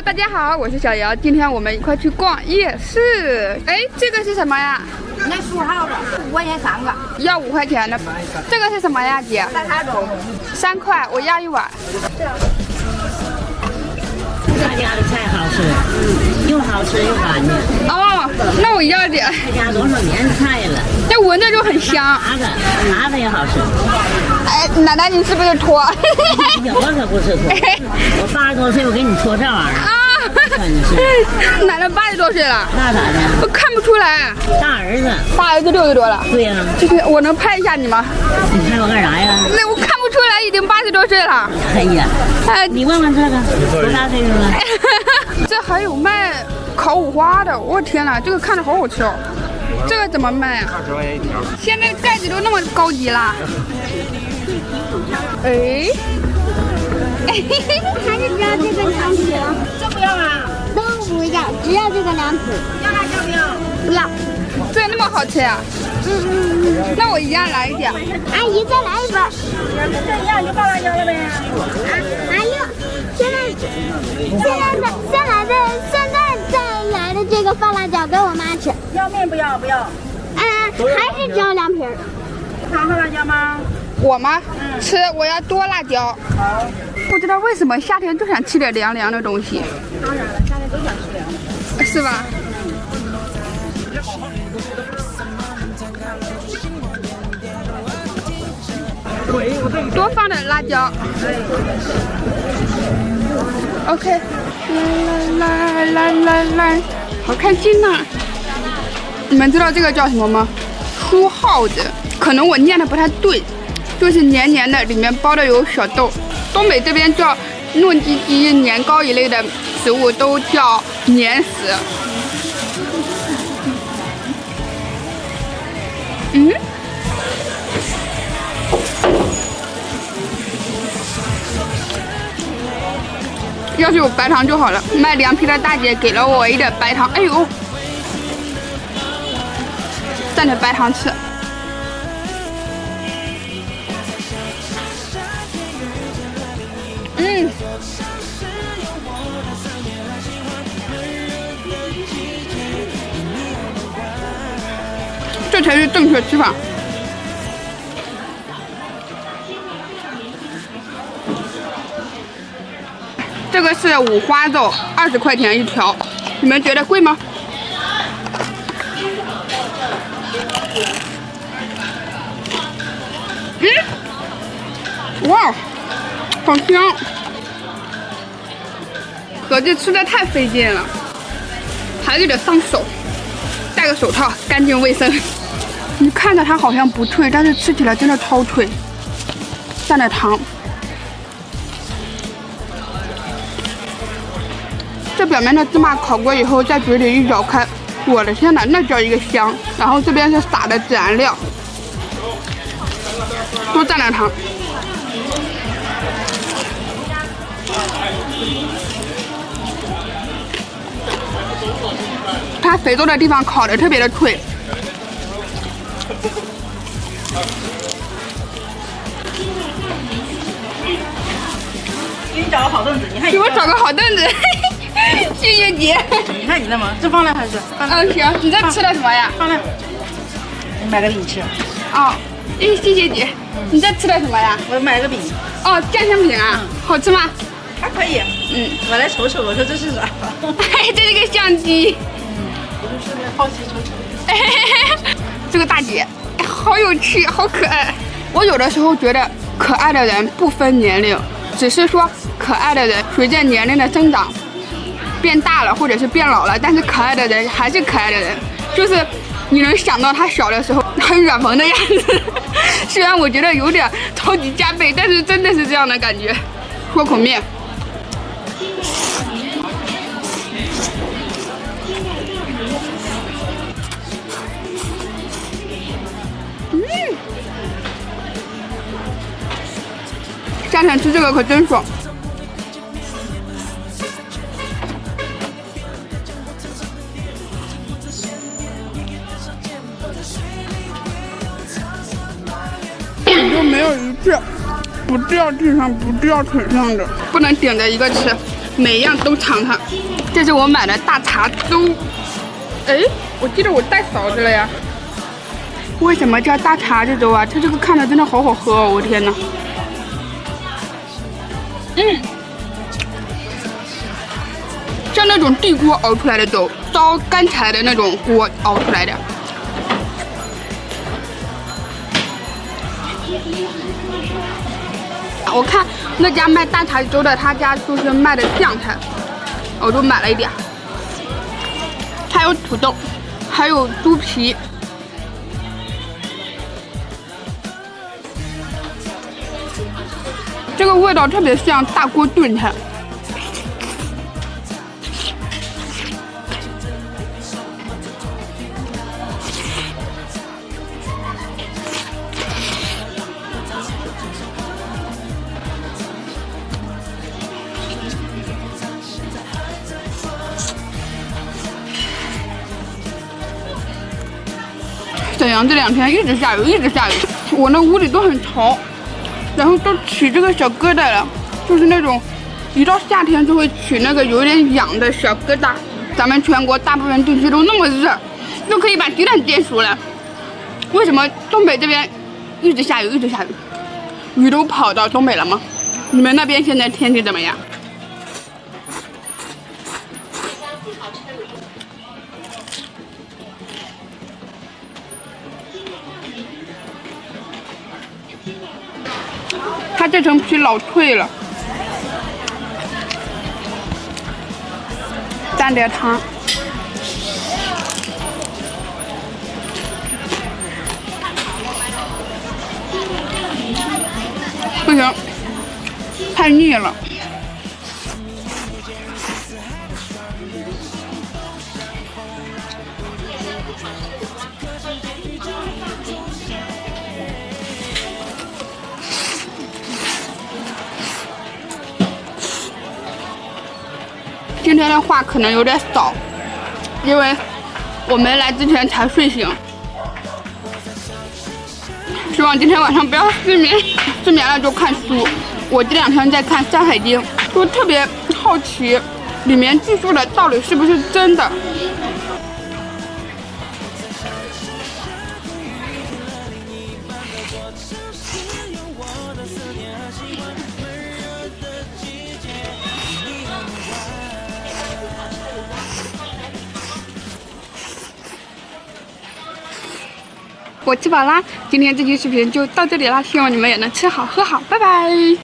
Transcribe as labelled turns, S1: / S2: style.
S1: 大家好，我是小姚，今天我们一块去逛夜市。哎，这个是什么呀？
S2: 那数号的，5块钱3个，
S1: 要5块钱的。这个是什么呀，姐
S2: 3种
S1: ？3块，我要1碗。
S3: 他家的菜好吃，又好吃又干净。
S1: 哦，那我要点。
S3: 他家多少年的菜了？
S1: 这闻着就很香。
S3: 麻子也好吃。
S1: 哎，奶奶你是不是托？
S3: 我可不是托，我80多岁，我给你托这玩意儿。真是。
S1: 奶奶80多岁了。
S3: 那咋的？
S1: 我看不出来。
S3: 大儿子。
S1: 大儿子60多了。
S3: 对呀。
S1: 就是我能拍一下你吗？
S3: 你拍我干啥呀？
S1: 那我看不出来，已经80多岁了。
S3: 哎呀，你问问这个多大岁数了？
S1: 这还有卖烤五花的，我天哪，这个看着好好吃哦。这个怎么卖啊？20块钱一条。现在盖子都那么高级啦。哎，
S4: 还是只要这个凉皮了？
S2: 这不要啊？
S4: 都不要，只要这个凉皮。
S2: 要辣椒不要？
S4: 不要。
S1: 这那么好吃呀？那我一样来一点。
S4: 阿姨再来一份。
S2: 这一样就放辣椒了呗。
S4: 阿姨，现在再来的这个放辣椒给我妈吃。
S2: 要面不要？不要。
S4: 还是只要凉皮儿。
S2: 放辣椒吗？
S1: 我吗？吃，我要多辣椒。
S2: 好。
S1: 不知道为什么夏天就想吃点凉凉的东西。
S2: 当然了，夏天都想吃凉的。
S1: 是吧？多放点辣椒。OK。来，好开心呐！你们知道这个叫什么吗？书耗子，可能我念的不太对，就是黏黏的，里面包的有小豆。东北这边叫糯叽叽、年糕一类的食物都叫黏食。要是有白糖就好了。卖凉皮的大姐给了我一点白糖，哎呦，蘸点白糖吃。这才是正确吃法。这个是五花肉，20块钱一条，你们觉得贵吗？哇，好香！合计吃的太费劲了，还得上手，戴个手套，干净卫生。你看着它好像不脆，但是吃起来真的超脆。蘸点糖。这表面的芝麻烤过以后，在嘴里一咬开，我的天哪，那叫一个香！然后这边是撒的孜然料，多蘸点糖。它肥肉的地方烤的特别的脆。
S2: 给你找个好凳子，你看。
S1: 给我找个好凳子。谢谢姐。
S2: 你看你那么，这放那还是？
S1: 行，你这吃的什么呀？
S2: 放那。我买个饼吃。
S1: 哦，谢谢姐。你这吃的什么呀？
S2: 我买个饼。
S1: 哦，酱香饼啊，好吃吗？
S2: 还可以。我来瞅瞅，我说这是啥？
S1: 这是个相机。
S2: 我就顺便好奇瞅瞅。
S1: 这个大姐好有趣，好可爱。我有的时候觉得可爱的人不分年龄，只是说可爱的人随着年龄的增长变大了或者是变老了，但是可爱的人还是可爱的人，就是你能想到他小的时候很软萌的样子。虽然我觉得有点超级加倍，但是真的是这样的感觉。喝口面。夏天吃这个可真爽。你就没有一次不掉地上、不掉腿上的，不能顶着一个吃。每一样都尝尝。这是我买的大碴粥，哎，我记得我带勺子了呀。为什么叫大碴子粥啊？它这个看着真的好好喝哦，我天哪！像那种地锅熬出来的粥，烧干柴的那种锅熬出来的。我看那家卖大碴子粥的，他家就是卖的酱菜，我就买了一点。还有土豆，还有猪皮。这个味道特别像大锅炖菜。沈阳这2天一直下雨，一直下雨，我那屋里都很潮。然后都起这个小疙瘩了，就是那种一到夏天就会起那个有点痒的小疙瘩。咱们全国大部分地区都那么热，都可以把鸡蛋煎熟了，为什么东北这边一直下雨，一直下雨？雨都跑到东北了吗？你们那边现在天气怎么样？它这层皮老脆了，蘸点汤，不行，太腻了。今天的话可能有点少，因为我没来之前才睡醒。希望今天晚上不要失眠，失眠了就看书。我这2天在看《山海经》，就特别好奇里面记述的道理是不是真的。我吃饱啦，今天这期视频就到这里啦，希望你们也能吃好喝好，拜拜。